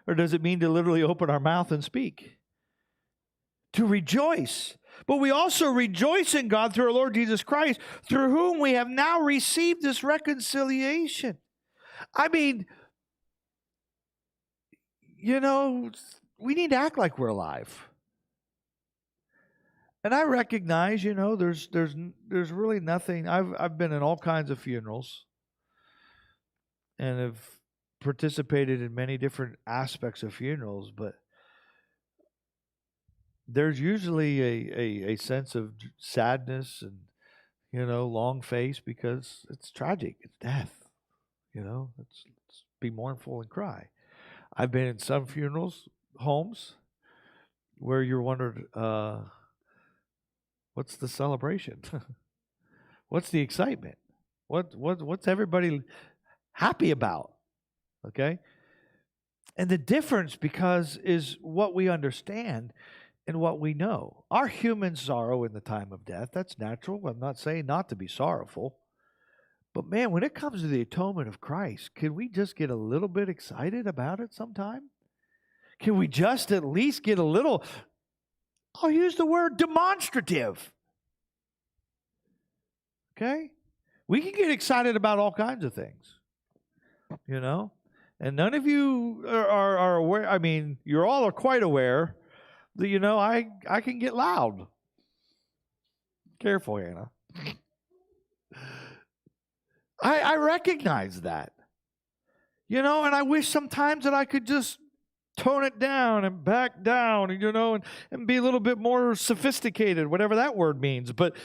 Or does it mean to literally open our mouth and speak? To rejoice. But we also rejoice in God through our Lord Jesus Christ, through whom we have now received this reconciliation. I mean, we need to act like we're alive. And I recognize, there's really nothing. I've been in all kinds of funerals and have participated in many different aspects of funerals, but there's usually a sense of sadness and, long face because it's tragic. It's death. Let's be mournful and cry. I've been in some funerals homes where you're wondering, what's the celebration? What's the excitement? What's everybody happy about? Okay? And the difference is what we understand and what we know. Our human sorrow in the time of death, that's natural. I'm not saying not to be sorrowful. But man, when it comes to the atonement of Christ, can we just get a little bit excited about it sometime? Can we just at least get a little, I'll use the word demonstrative. Okay? We can get excited about all kinds of things. And none of you are aware. I mean, you all are quite aware that, I can get loud. Careful, Hannah. I recognize that. And I wish sometimes that I could just tone it down and back down, and be a little bit more sophisticated, whatever that word means. But,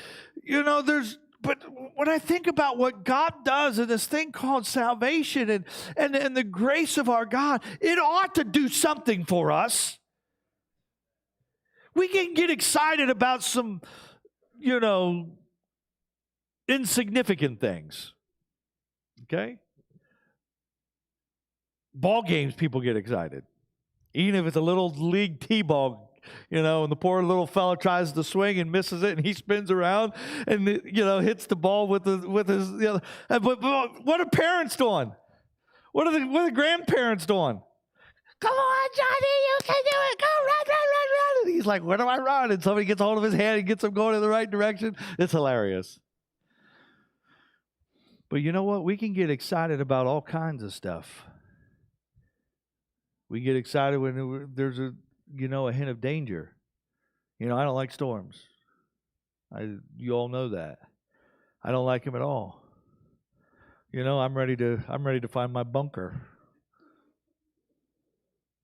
but when I think about what God does in this thing called salvation and the grace of our God, it ought to do something for us. We can get excited about some, insignificant things. Okay? Ball games, people get excited. Even if it's a little league t-ball, and the poor little fella tries to swing and misses it, and he spins around and, hits the ball with his, But what are parents doing? What are the grandparents doing? Come on, Johnny, you can do it. Go, run. And he's like, where do I run? And somebody gets hold of his hand and gets him going in the right direction. It's hilarious. But you know what? We can get excited about all kinds of stuff. We get excited when there's a hint of danger. I don't like storms. You all know that. I don't like them at all. I'm ready to find my bunker.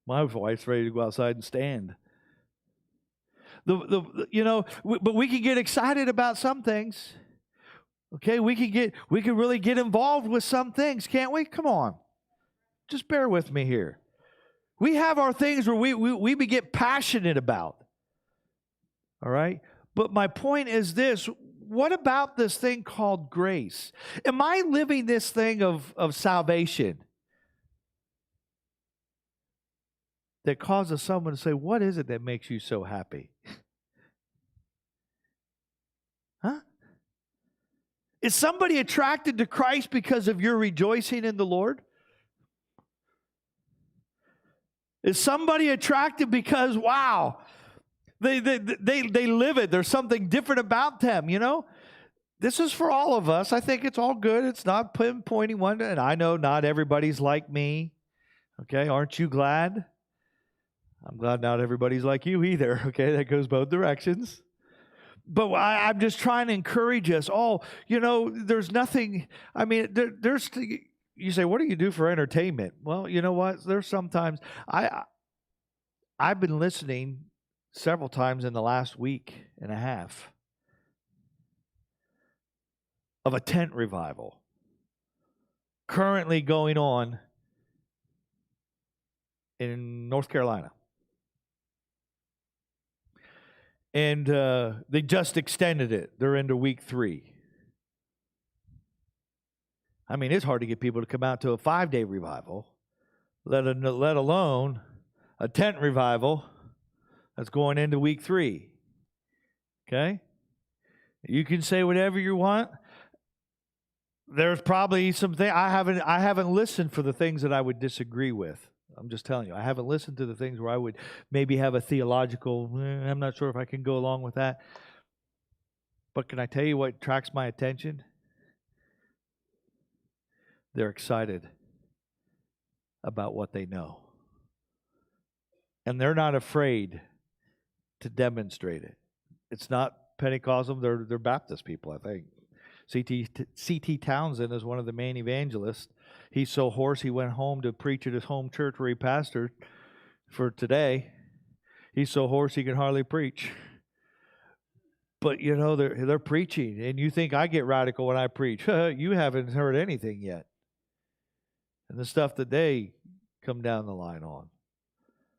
My wife's ready to go outside and stand. But we can get excited about some things. Okay, we can really get involved with some things, can't we? Come on. Just bear with me here. We have our things where we get passionate about. All right? But my point is this. What about this thing called grace? Am I living this thing of salvation that causes someone to say, what is it that makes you so happy? Huh? Is somebody attracted to Christ because of your rejoicing in the Lord? Is somebody attracted because, wow, they live it. There's something different about them, This is for all of us. I think it's all good. It's not pointing one. And I know not everybody's like me. Okay, aren't you glad? I'm glad not everybody's like you either. Okay, that goes both directions. But I'm just trying to encourage us all. There's nothing. I mean, there's. You say, what do you do for entertainment? Well, you know what? There's sometimes I've been listening several times in the last week and a half of a tent revival currently going on in North Carolina. And they just extended it. They're into week 3. I mean, it's hard to get people to come out to a 5-day revival, let alone a tent revival that's going into week 3. Okay? You can say whatever you want. There's probably something I haven't listened for the things that I would disagree with. I'm just telling you. I haven't listened to the things where I would maybe have a theological, I'm not sure if I can go along with that. But can I tell you what attracts my attention? They're excited about what they know. And they're not afraid to demonstrate it. It's not Pentecostal, they're Baptist people, I think. C.T. Townsend is one of the main evangelists. He's so hoarse he went home to preach at his home church where he pastored for today. He's so hoarse he can hardly preach. But you know, they're preaching, and you think I get radical when I preach. You haven't heard anything yet. And the stuff that they come down the line on.